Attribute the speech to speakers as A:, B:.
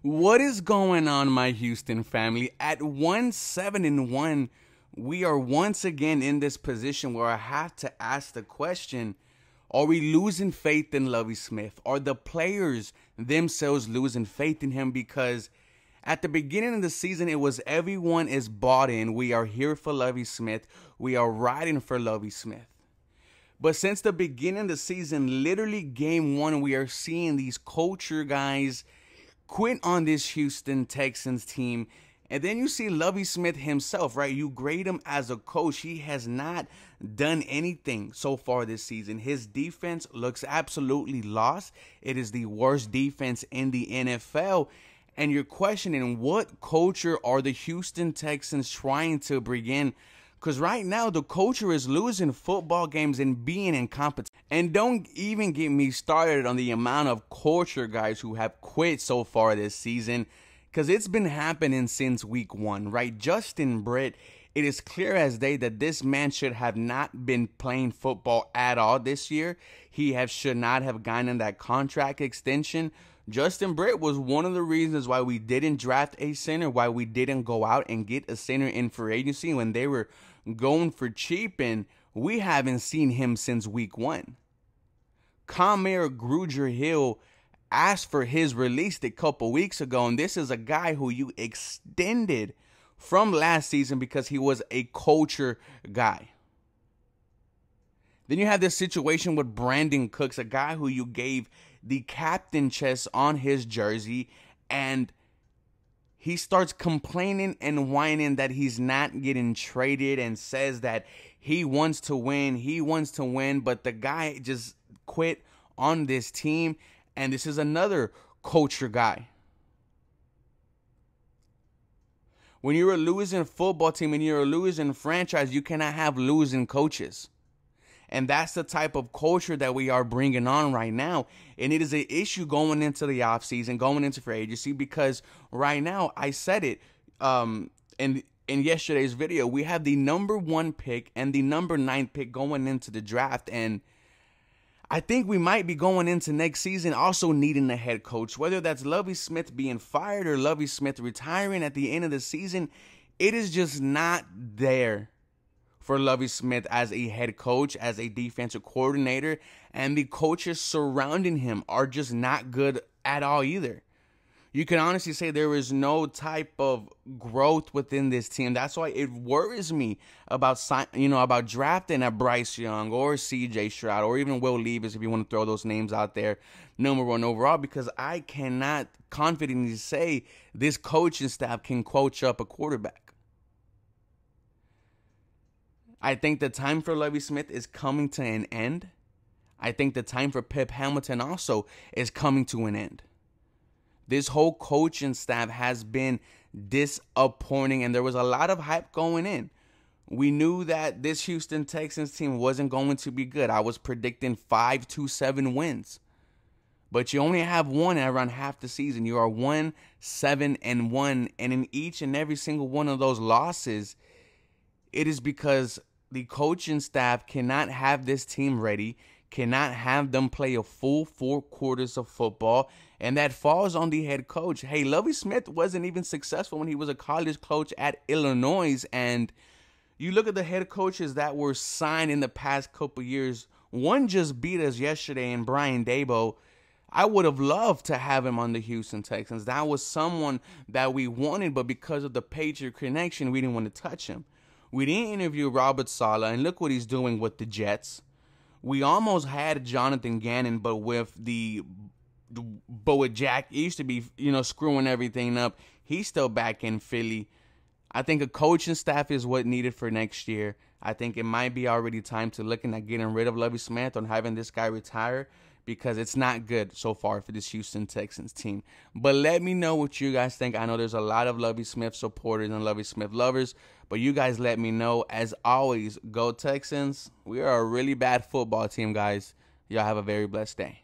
A: What is going on, my Houston family? At 1-7-1, we are once again in this position where I have to ask the question, are we losing faith in Lovie Smith? Are the players themselves losing faith in him? Because at the beginning of the season, it was everyone is bought in. We are here for Lovie Smith. We are riding for Lovie Smith. But since the beginning of the season, literally game one, we are seeing these culture guys quit on this Houston Texans team. And then you see Lovie Smith himself, right? You grade him as a coach. He has not done anything so far this season. His defense looks absolutely lost. It is the worst defense in the NFL. And you're questioning, what culture are the Houston Texans trying to bring in? Because right now, the culture is losing football games and being incompetent. And don't even get me started on the amount of culture guys who have quit so far this season. Because it's been happening since week one, right? Justin Britt, it is clear as day that this man should have not been playing football at all this year. He should not have gotten that contract extension. Justin Britt was one of the reasons why we didn't draft a center, why we didn't go out and get a center in free agency when they were going for cheap, and we haven't seen him since week one. Comair Grugier-Hill asked for his release a couple weeks ago, and this is a guy who you extended from last season because he was a culture guy. Then you have this situation with Brandon Cooks, a guy who you gave the captain chest on his jersey, and he starts complaining and whining that he's not getting traded and says that he wants to win, but the guy just quit on this team, and this is another culture guy. When you're a losing football team and you're a losing franchise, you cannot have losing coaches. And that's the type of culture that we are bringing on right now. And it is an issue going into the offseason, going into free agency, because right now, I said it in yesterday's video, we have the number 1 pick and the number 9 pick going into the draft. And I think we might be going into next season also needing a head coach, whether that's Lovie Smith being fired or Lovie Smith retiring at the end of the season. It is just not there for Lovie Smith as a head coach, as a defensive coordinator, and the coaches surrounding him are just not good at all either. You can honestly say there is no type of growth within this team. That's why it worries me about drafting a Bryce Young or CJ Stroud or even Will Levis, if you want to throw those names out there, number 1 overall, because I cannot confidently say this coaching staff can coach up a quarterback. I think the time for Lovie Smith is coming to an end. I think the time for Pep Hamilton also is coming to an end. This whole coaching staff has been disappointing, and there was a lot of hype going in. We knew that this Houston Texans team wasn't going to be good. I was predicting 5-7 wins. But you only have one around half the season. You are 1-7-1, and in each and every single one of those losses, it is because the coaching staff cannot have this team ready, cannot have them play a full 4 quarters of football, and that falls on the head coach. Hey, Lovie Smith wasn't even successful when he was a college coach at Illinois, and you look at the head coaches that were signed in the past couple years. One just beat us yesterday in Brian Daboll. I would have loved to have him on the Houston Texans. That was someone that we wanted, but because of the Patriot connection, we didn't want to touch him. We didn't interview Robert Saleh, and look what he's doing with the Jets. We almost had Jonathan Gannon, but with Jack, he used to be, screwing everything up. He's still back in Philly. I think a coaching staff is what needed for next year. I think it might be already time to looking at getting rid of Lovie Smith and having this guy retire, because it's not good so far for this Houston Texans team. But let me know what you guys think. I know there's a lot of Lovie Smith supporters and Lovie Smith lovers, but you guys let me know. As always, go Texans. We are a really bad football team, guys. Y'all have a very blessed day.